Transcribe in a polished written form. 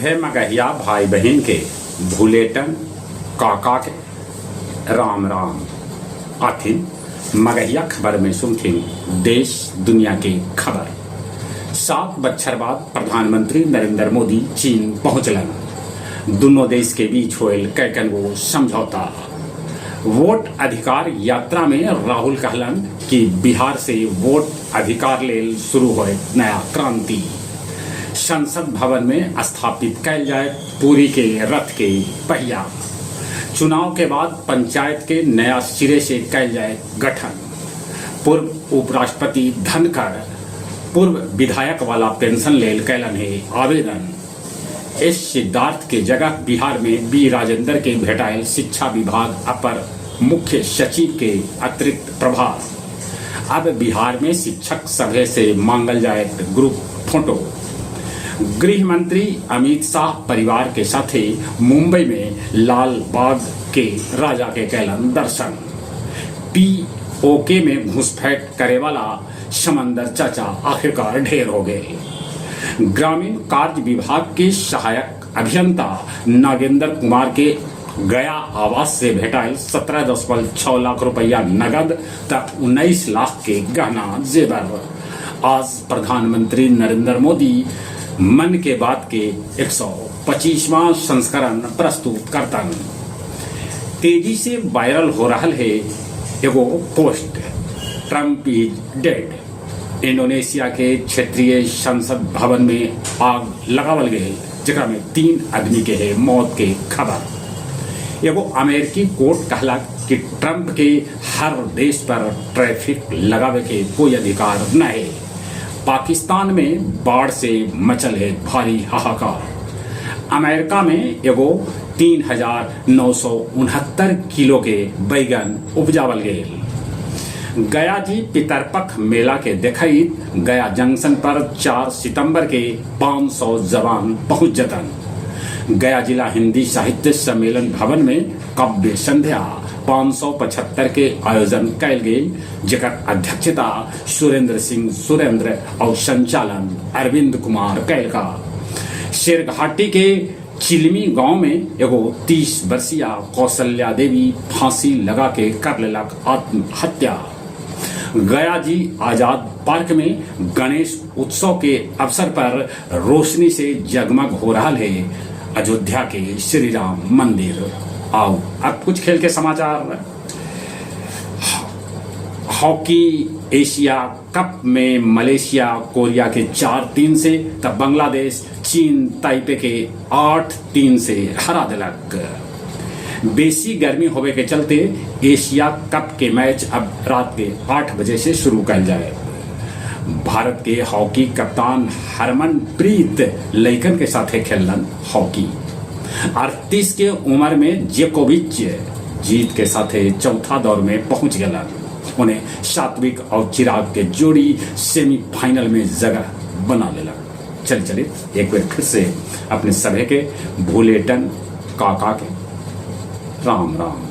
सभे मगहिया भाई बहन के भूलेटन काका के राम राम आथिन मगहिया खबर में सुनथिन देश दुनिया के खबर। 7 बछर बाद प्रधानमंत्री नरेंद्र मोदी चीन पहुंचलन। दोनों देश के बीच होल कैकन वो समझौता। वोट अधिकार यात्रा में राहुल कहलन कि बिहार से वोट अधिकार लेल शुरू होए नया क्रांति। संसद भवन में स्थापित कैल जाए पूरी के रथ के पहिया। चुनाव के बाद पंचायत के नया सिरे से कैल जाए गठन। पूर्व उपराष्ट्रपति धनखड़ पूर्व विधायक वाला पेंशन लेल कैलन है आवेदन। इस सिद्धार्थ के जगह बिहार में बी राजेंद्र के भेटायल शिक्षा विभाग अपर मुख्य सचिव के अतिरिक्त प्रभार। अब बिहार में शिक्षक सभे से मांगल जाए ग्रुप फोटो। गृह मंत्री अमित शाह परिवार के साथ मुंबई में लाल बाग के राजा के कैलन दर्शन। पीओके में घुसपैठ करे वाला समंदर चाचा आखिरकार ढेर हो गए। ग्रामीण कार्य विभाग के सहायक अभियंता नागेंद्र कुमार के गया आवास से भेटायल 17.6 लाख रुपया नगद तक 19 लाख के गहना जेवर। आज प्रधानमंत्री नरेंद्र मोदी मन के बात के 125वां संस्करण प्रस्तुत करतन। तेजी से वायरल हो रहा है एगो post, Trump is dead. Indonesia के क्षेत्रीय संसद भवन में आग लगावल गए, जरा में 3 आदमी के है मौत के खबर। एगो अमेरिकी कोर्ट कहला कि ट्रम्प के हर देश पर ट्रैफिक लगावे के कोई अधिकार न है। पाकिस्तान में बाढ़ से मचल है भारी हाहाकार। अमेरिका में एगो 3,969 किलो के बैगन उपजावल गए। गया जी पितरपख मेला के देखित गया जंक्शन पर 4 सितंबर के 500 जवान पहुंच जतन। गया जिला हिंदी साहित्य सम्मेलन भवन में काव्य संध्या 575 के आयोजन कैल गए, जेकर अध्यक्षता सुरेंद्र सिंह सुरेंद्र और संचालन अरविंद कुमार कैल का। शेरघाटी के चिलमी गांव में एगो 30 वर्षीय कौशल्या देवी फांसी लगा के कर लेलक आत्महत्या। गया जी आजाद पार्क में गणेश उत्सव के अवसर पर रोशनी से जगमग हो रहा है अयोध्या के श्री राम मंदिर। आओ अब कुछ खेल के समाचार। हॉकी एशिया कप में मलेशिया कोरिया के 4-3 से, तब बांग्लादेश चीन ताइपे के 8-3 से हरा दिलक। बेसी गर्मी होवे के चलते एशिया कप के मैच अब रात के 8 बजे से शुरू कर जाए। भारत के हॉकी कप्तान हरमनप्रीत लैकन के साथ खेलन हॉकी। 38 के उम्र में जेकोविच जीत के साथ चौथा दौर में पहुंच गए। उन्हें सात्विक और चिराग के जोड़ी सेमीफाइनल में जगह बना लेला। चलिए एक बार फिर से अपने सभी के भूलेटन काका के राम राम।